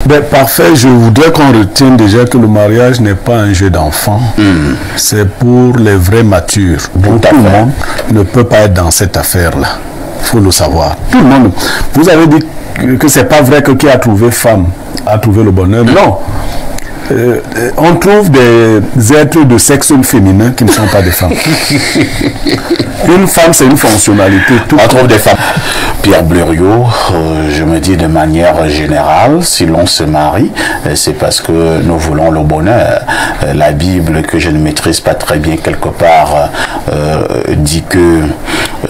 Ben, parfait, je voudrais qu'on retienne déjà que le mariage n'est pas un jeu d'enfant. C'est pour les vrais matures. Donc, tout le monde ne peut pas être dans cette affaire-là. Il faut le savoir. Tout le monde. Vous avez dit que c'est pas vrai que qui a trouvé femme a trouvé le bonheur. Non. On trouve des êtres de sexe féminin qui ne sont pas des femmes. Une femme, c'est une fonctionnalité. On trouve des femmes. Pierre Blériot, je me dis de manière générale, si l'on se marie, c'est parce que nous voulons le bonheur. La Bible, que je ne maîtrise pas très bien quelque part, dit que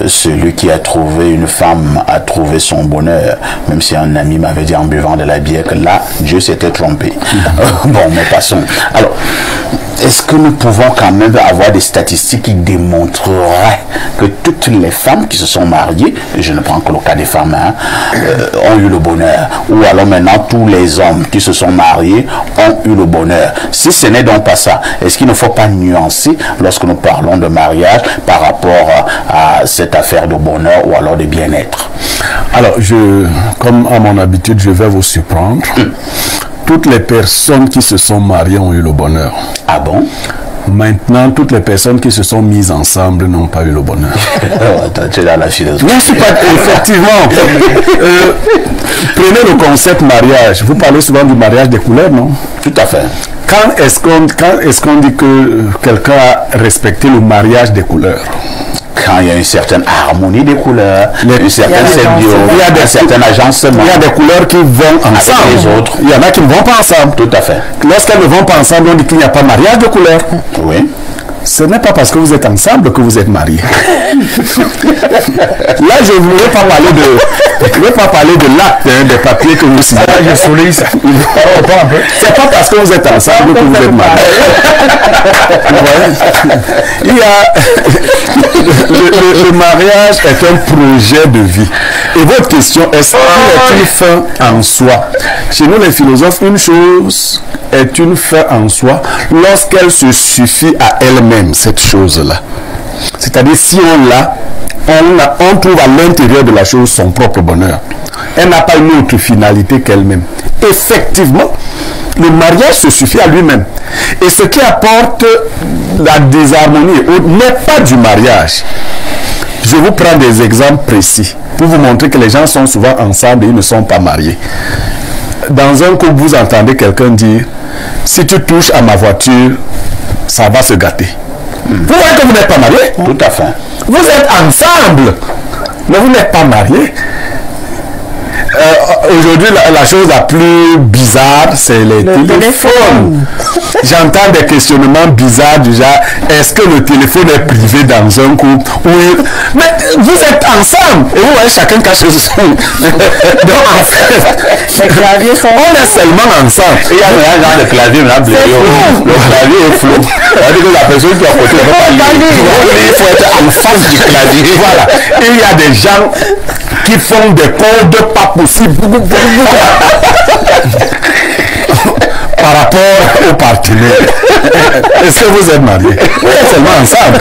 celui qui a trouvé une femme a trouvé son bonheur. Même si un ami m'avait dit en buvant de la bière que là, Dieu s'était trompé. Bon, mais passons. Alors, est-ce que nous pouvons quand même avoir des statistiques qui démontreraient que toutes les femmes qui se sont mariées, je ne prends que le cas des femmes, ont eu le bonheur? Ou alors maintenant, tous les hommes qui se sont mariés ont eu le bonheur? Si ce n'est donc pas ça, est-ce qu'il ne faut pas nuancer lorsque nous parlons de mariage par rapport à cette affaire de bonheur ou alors de bien-être? Alors, comme à mon habitude, je vais vous surprendre. Toutes les personnes qui se sont mariées ont eu le bonheur. Ah bon? Maintenant, toutes les personnes qui se sont mises ensemble n'ont pas eu le bonheur. Tu es dans la philosophie. Non, c'est pas effectivement. Prenez le concept mariage. Vous parlez souvent du mariage des couleurs, non? Tout à fait. Quand est-ce qu'on dit que quelqu'un a respecté le mariage des couleurs? Quand il y a une certaine harmonie des couleurs, une certaine symbiose, il y a des certains agencements. Il y a des couleurs qui vont ensemble. Avec les autres. Il y en a qui ne vont pas ensemble. Tout à fait. Lorsqu'elles ne vont pas ensemble, on dit qu'il n'y a pas mariage de couleurs. Oui. Ce n'est pas parce que vous êtes ensemble que vous êtes mariés. Là, je ne voulais pas parler de l'acte, des papiers que vous signez. Je souligne ça. C'est pas parce que vous êtes ensemble que vous êtes mariés. Il y a le mariage est un projet de vie. Et votre question, est-ce qu'il est une fin en soi? Chez nous, les philosophes, une chose est une fin en soi lorsqu'elle se suffit à elle-même, cette chose-là. C'est-à-dire, si on l'a, on trouve à l'intérieur de la chose son propre bonheur. Elle n'a pas une autre finalité qu'elle-même. Effectivement, le mariage se suffit à lui-même. Et ce qui apporte la désharmonie n'est pas du mariage. Je vous prends des exemples précis pour vous montrer que les gens sont souvent ensemble et ils ne sont pas mariés. Dans un couple, vous entendez quelqu'un dire « Si tu touches à ma voiture, ça va se gâter. » Vous voyez que vous n'êtes pas mariés? Tout à fait. Vous êtes ensemble, mais vous n'êtes pas mariés. Aujourd'hui, la chose la plus bizarre, c'est les téléphones. J'entends des questionnements bizarres du genre, est-ce que le téléphone est privé dans un couple? Oui. Mais vous êtes ensemble. Et vous voyez, chacun cache son... Donc, en fait, les claviers sont... on est seulement ensemble. Il y a un genre de clavier, mais là, le clavier est flou. C'est-à-dire que la personne qui est à côté ne peut pas lire. Il faut être en face du clavier. Voilà. Et il y a des gens qui font des codes pas possibles par rapport aux partenaires. Est-ce que vous êtes mariés? Vous êtes seulement ensemble.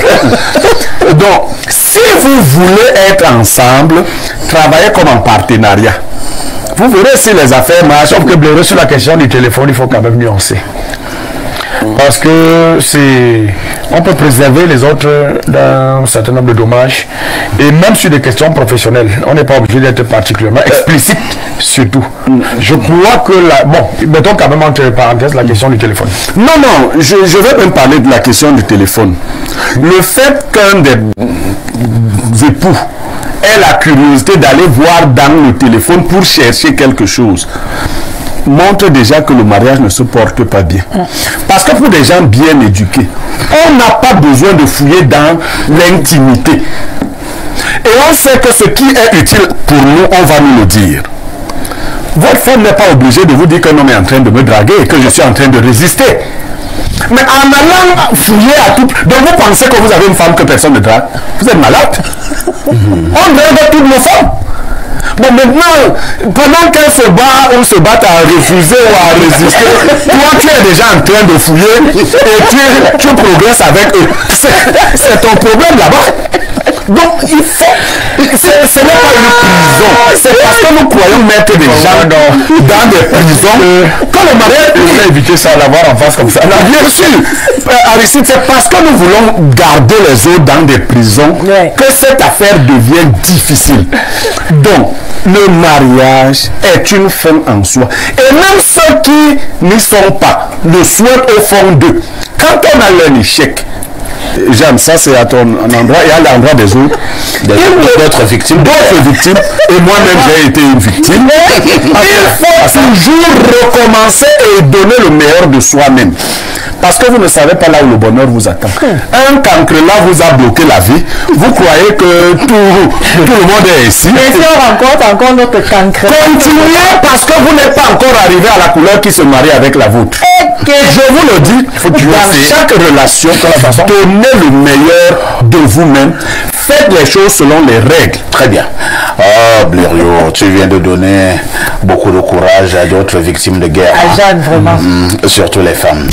Donc, si vous voulez être ensemble, travaillez comme en partenariat. Vous verrez si les affaires marchent. Sauf que Blériot, sur la question du téléphone, il faut quand même nuancer. Parce que on peut préserver les autres d'un certain nombre de dommages. Et même sur des questions professionnelles, on n'est pas obligé d'être particulièrement explicite surtout. Je crois que bon, mettons quand même entre parenthèses la question du téléphone. Non, je vais même parler de la question du téléphone. Le fait qu'un des époux ait la curiosité d'aller voir dans le téléphone pour chercher quelque chose montre déjà que le mariage ne se porte pas bien. Parce que pour des gens bien éduqués, on n'a pas besoin de fouiller dans l'intimité. Et on sait que ce qui est utile pour nous, on va nous le dire. Votre femme n'est pas obligée de vous dire qu'un homme est en train de me draguer et que je suis en train de résister. Mais en allant fouiller à tout... Donc vous pensez que vous avez une femme que personne ne drague? Vous êtes malade. On drague toutes nos femmes. Bon, maintenant, pendant qu'elle se bat, on se bat à refuser ou à résister, toi tu es déjà en train de fouiller et tu progresses avec eux. C'est ton problème là-bas. Donc, il faut... Ce n'est pas une prison. C'est parce que nous croyons mettre des gens dans des prisons. Quand le mariage... Il faut éviter ça, l'avoir en face comme ça. Alors, bien sûr, Aristide, c'est parce que nous voulons garder les autres dans des prisons que cette affaire devient difficile. Donc, le mariage est une fin en soi. Et même ceux qui n'y sont pas le souhaitent au fond d'eux. Quand on a un échec, Jeanne, ça c'est à ton endroit et à l'endroit des autres. D'autres victimes. D'autres victimes. Et moi-même j'ai été une victime. Il faut toujours recommencer et donner le meilleur de soi-même. Parce que vous ne savez pas là où le bonheur vous attend. Un cancre-là vous a bloqué la vie. Vous croyez que tout le monde est ici. Mais si on rencontre encore notre cancre. Continuez parce que vous n'êtes pas encore arrivé à la couleur qui se marie avec la vôtre. Je vous le dis, dans chaque relation, donnez le meilleur de vous-même. Faites les choses selon les règles. Très bien. Oh, Blériot, tu viens de donner beaucoup de courage à d'autres victimes de guerre. À Jeanne, vraiment. Surtout les femmes.